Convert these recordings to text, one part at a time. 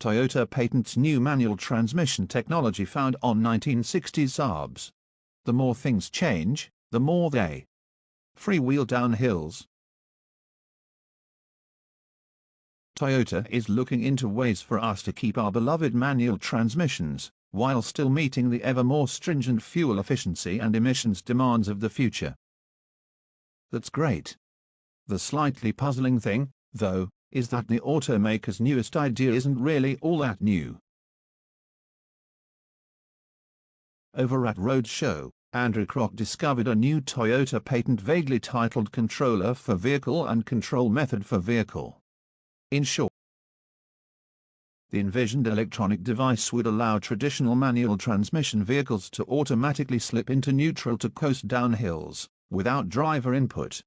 Toyota patents new manual transmission technology found on 1960s Saabs. The more things change, the more they freewheel down hills. Toyota is looking into ways for us to keep our beloved manual transmissions, while still meeting the ever more stringent fuel efficiency and emissions demands of the future. That's great. The slightly puzzling thing, though, is that the automaker's newest idea isn't really all that new. Over at Roadshow, Andrew Krok discovered a new Toyota patent vaguely titled Controller for Vehicle and Control Method for Vehicle. In short, the envisioned electronic device would allow traditional manual transmission vehicles to automatically slip into neutral to coast down hills, without driver input.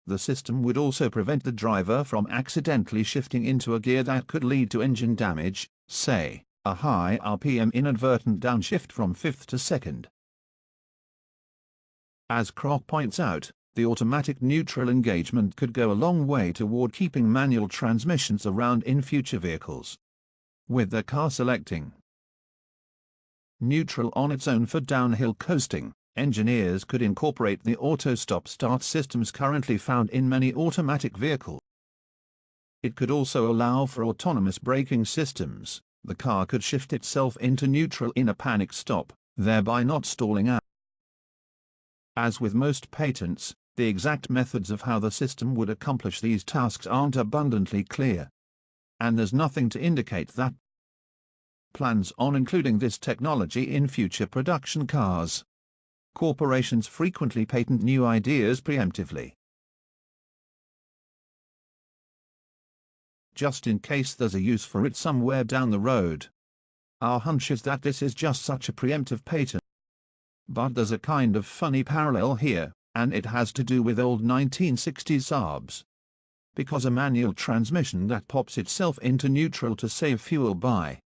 The system would also prevent the driver from accidentally shifting into a gear that could lead to engine damage, say, a high RPM inadvertent downshift from 5th to 2nd. As Krok points out, the automatic neutral engagement could go a long way toward keeping manual transmissions around in future vehicles. With the car selecting neutral on its own for downhill coasting, engineers could incorporate the auto stop-start systems currently found in many automatic vehicles. It could also allow for autonomous braking systems. The car could shift itself into neutral in a panic stop, thereby not stalling out. As with most patents, the exact methods of how the system would accomplish these tasks aren't abundantly clear. And there's nothing to indicate that plans on including this technology in future production cars. Corporations frequently patent new ideas preemptively, just in case there's a use for it somewhere down the road. Our hunch is that this is just such a preemptive patent. But there's a kind of funny parallel here, and it has to do with old 1960s Saabs. Because a manual transmission that pops itself into neutral to save fuel by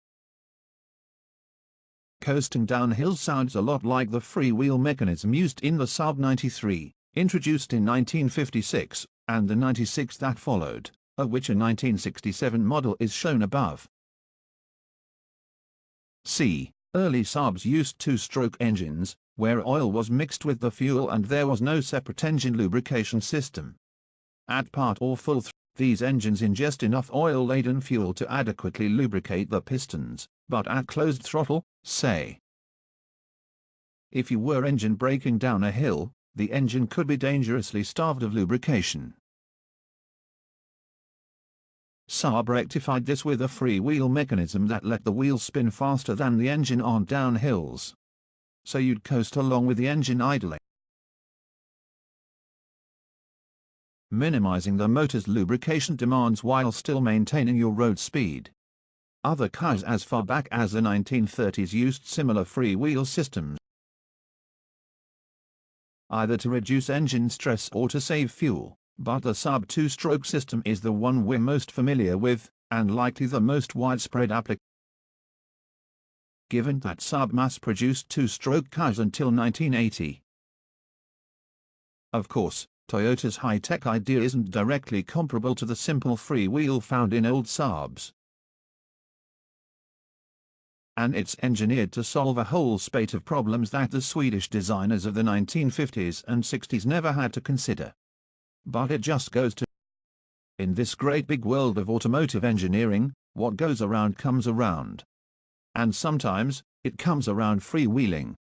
coasting downhill sounds a lot like the freewheel mechanism used in the Saab 93, introduced in 1956, and the 96 that followed, of which a 1967 model is shown above. C. Early Saabs used two-stroke engines, where oil was mixed with the fuel and there was no separate engine lubrication system. At part or full throttle, these engines ingest enough oil-laden fuel to adequately lubricate the pistons, but at closed throttle, say, if you were engine braking down a hill, the engine could be dangerously starved of lubrication. Saab rectified this with a freewheel mechanism that let the wheels spin faster than the engine on down hills. So you'd coast along with the engine idling, minimizing the motor's lubrication demands while still maintaining your road speed. Other cars as far back as the 1930s used similar freewheel systems, either to reduce engine stress or to save fuel, but the Saab two-stroke system is the one we're most familiar with, and likely the most widespread application. Given that Saab mass-produced two-stroke cars until 1980. Of course, Toyota's high-tech idea isn't directly comparable to the simple freewheel found in old Saabs. And it's engineered to solve a whole spate of problems that the Swedish designers of the 1950s and 60s never had to consider. But it just goes to, in this great big world of automotive engineering, what goes around comes around. And sometimes, it comes around freewheeling.